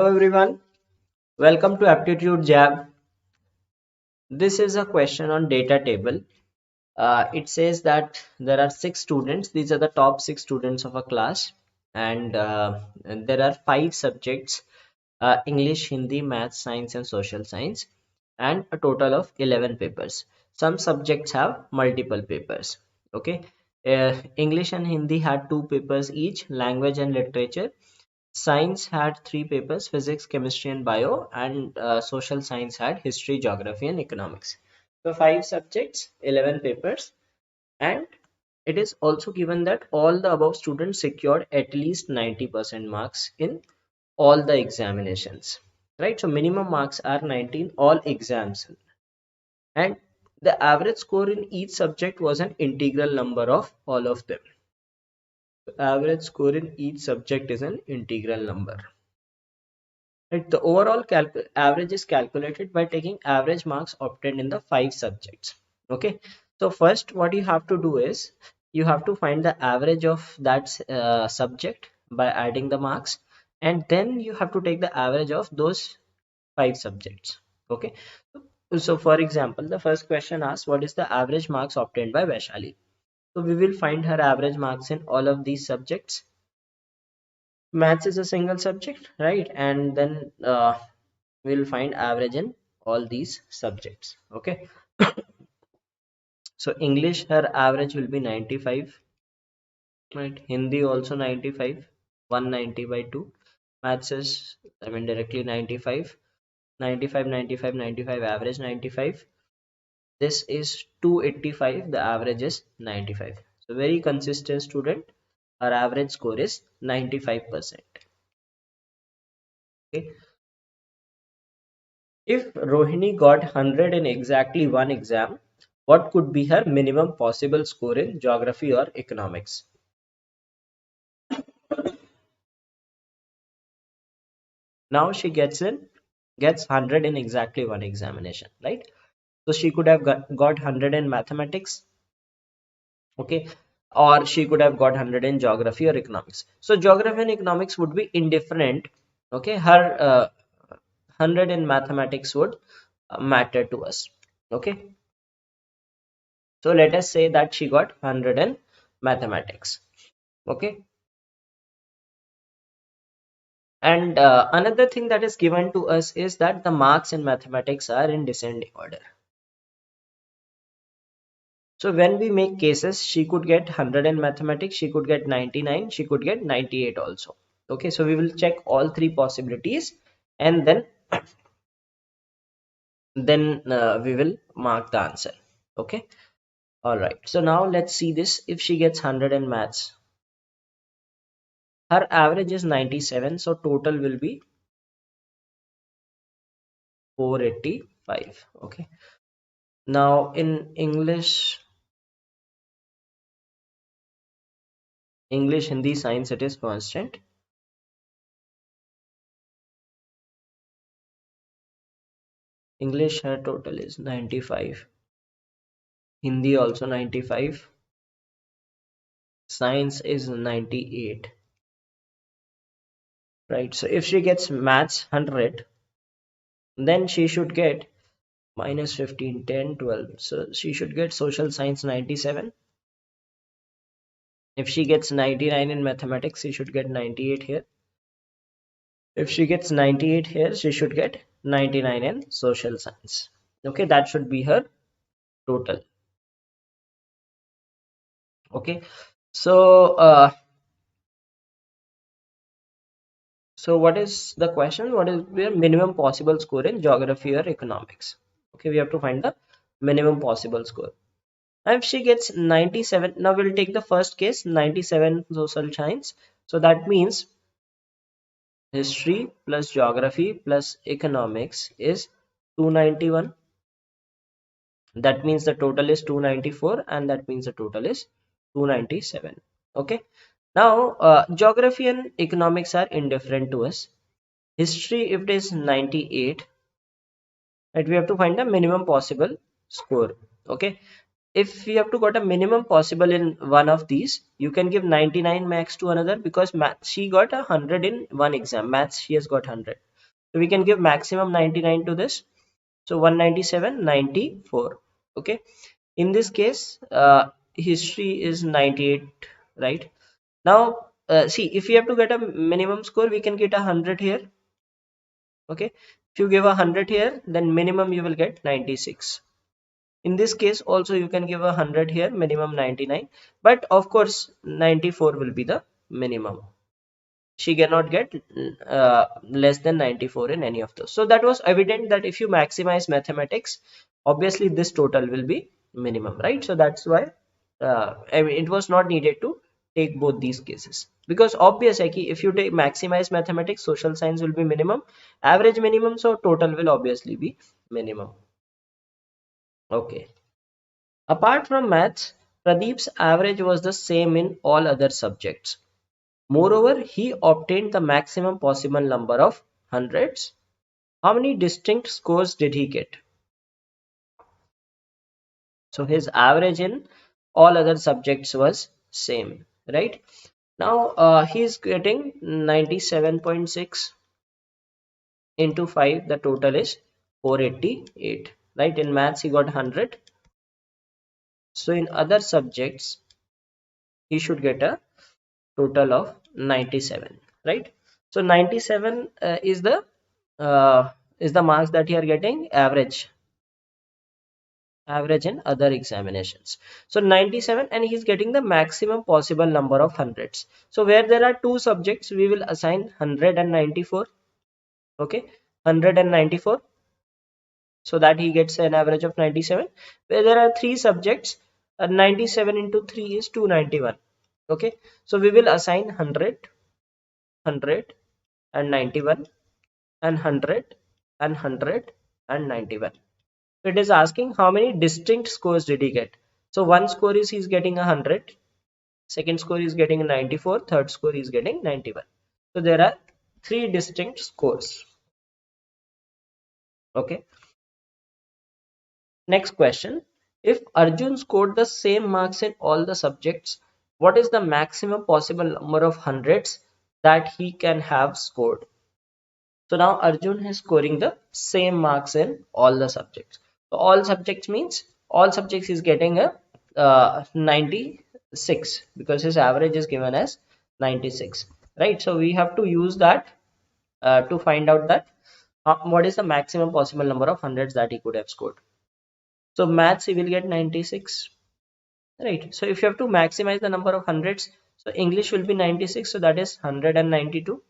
Hello everyone, welcome to Aptitude Jab. This is a question on data table. It says that there are six students. These are the top six students of a class, and there are five subjects: English, Hindi, Maths, Science, and Social Science, and a total of 11 papers. Some subjects have multiple papers. Okay, English and Hindi had two papers each. Language and literature. Science had three papers: physics, chemistry, and bio, and social science had history, geography, and economics. So, five subjects, 11 papers, and it is also given that all the above students secured at least 90% marks in all the examinations. Right? So, minimum marks are 19 all exams, and the average score in each subject was an integral number of all of them. Average score in each subject is an integral number. Right, the overall average is calculated by taking average marks obtained in the five subjects. Okay, so first what you have to do is you have to find the average of that subject by adding the marks, and then you have to take the average of those five subjects. Okay, so for example, the first question asks what is the average marks obtained by Vaishali. So we will find her average marks in all of these subjects. Maths is a single subject, right? And then we'll find average in all these subjects. Okay, so English, her average will be 95, right? Hindi also 95, 190 by 2. Maths is, I mean, directly 95, 95, 95, 95, average 95. This is 285, the average is 95. So very consistent student. Her average score is 95%. Okay. If Rohini got 100 in exactly one exam, what could be her minimum possible score in geography or economics? Now she gets 100 in exactly one examination, right? So she could have got 100 in mathematics, okay, or she could have got 100 in geography or economics. So geography and economics would be indifferent, okay. Her 100 in mathematics would matter to us, okay. So let us say that she got 100 in mathematics, okay. And another thing that is given to us is that the marks in mathematics are in descending order. So when we make cases, she could get 100 in mathematics, she could get 99, she could get 98 also. Okay, so we will check all three possibilities, and then we will mark the answer. Okay, all right. So now let's see this. If she gets 100 in maths, her average is 97, so total will be 485. Okay. Now in English, Hindi, Science, it is constant. English, her total is 95. Hindi also 95. Science is 98. Right. So if she gets maths 100, then she should get minus 15, 10, 12. So she should get social science 97. If she gets 99 in mathematics, she should get 98 here. If she gets 98 here, she should get 99 in social science. Okay, that should be her total. Okay, so what is the question? What is their minimum possible score in geography or economics? Okay, we have to find the minimum possible score. If she gets 97, now we'll take the first case, 97 social science. So that means history plus geography plus economics is 291. That means the total is 294, and that means the total is 297. Okay. Now, geography and economics are indifferent to us. History, if it is 98, right, we have to find the minimum possible score. Okay. If we have to got a minimum possible in one of these, you can give 99 max to another, because math she got 100 in one exam. Maths she has got 100. So we can give maximum 99 to this. So 197, 94. Okay. In this case, history is 98, right? Now, see, if you have to get a minimum score, we can get 100 here. Okay. If you give 100 here, then minimum you will get 96. In this case, also you can give 100 here, minimum 99. But of course, 94 will be the minimum. She cannot get less than 94 in any of those. So that was evident that if you maximize mathematics, obviously this total will be minimum, right? So that's why I mean, it was not needed to take both these cases, because obvious है कि if you take maximize mathematics, social science will be minimum, average minimum, so total will obviously be minimum. Okay. Apart from maths, Pradeep's average was the same in all other subjects. Moreover, he obtained the maximum possible number of hundreds. How many distinct scores did he get? So his average in all other subjects was same, right? Now he is getting 97.6 into 5. The total is 488, right? In maths he got 100. So in other subjects he should get a total of 97, right? So 97 is the marks that you are getting average in other examinations. So 97, and he's getting the maximum possible number of hundreds. So where there are two subjects, we will assign 100 and 94. Okay, 194, so that he gets an average of 97. Where there are three subjects, 97 into 3 is 291. Okay, so we will assign 100, 100 and 91, and 100 and 100 and 91. So it is asking how many distinct scores did he get. So one score is he's getting 100, second score is getting 94, third score is getting 91. So there are three distinct scores. Okay. Next question. If Arjun scored the same marks in all the subjects, what is the maximum possible number of hundreds that he can have scored? So now Arjun is scoring the same marks in all the subjects. So all subjects means all subjects is getting a 96, because his average is given as 96, right? So we have to use that to find out that what is the maximum possible number of hundreds that he could have scored. So maths he will get 96, right? So if you have to maximize the number of hundreds, so English will be 96, so that is 192,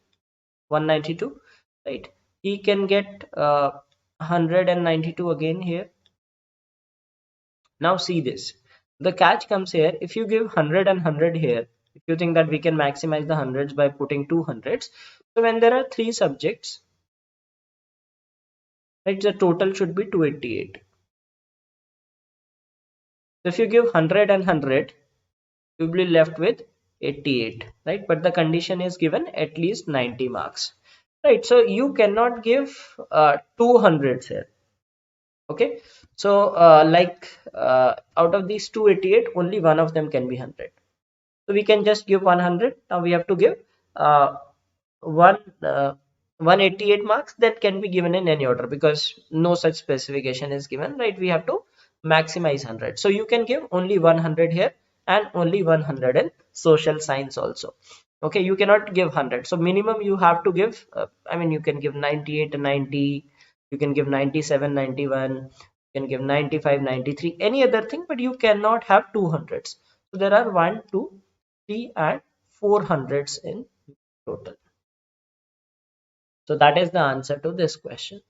192, right? He can get 192 again here. Now see this, the catch comes here. If you give 100 and 100 here, if you think that we can maximize the hundreds by putting 200s, so when there are three subjects, right, the total should be 288. So if you give 100 and 100, you will be left with 88, right? But the condition is given at least 90 marks, right? So you cannot give 200s here. Okay, so out of these 288, only one of them can be 100. So we can just give 100. Now we have to give one 188 marks that can be given in any order, because no such specification is given, right? We have to maximize 100. So you can give only 100 here and only 100 in social science also. Okay, you cannot give 100. So minimum you have to give, I mean, you can give 98 and 90, you can give 97, 91, you can give 95, 93, any other thing, but you cannot have 200s. So there are 1, 2, 3 and 400s in total. So that is the answer to this question.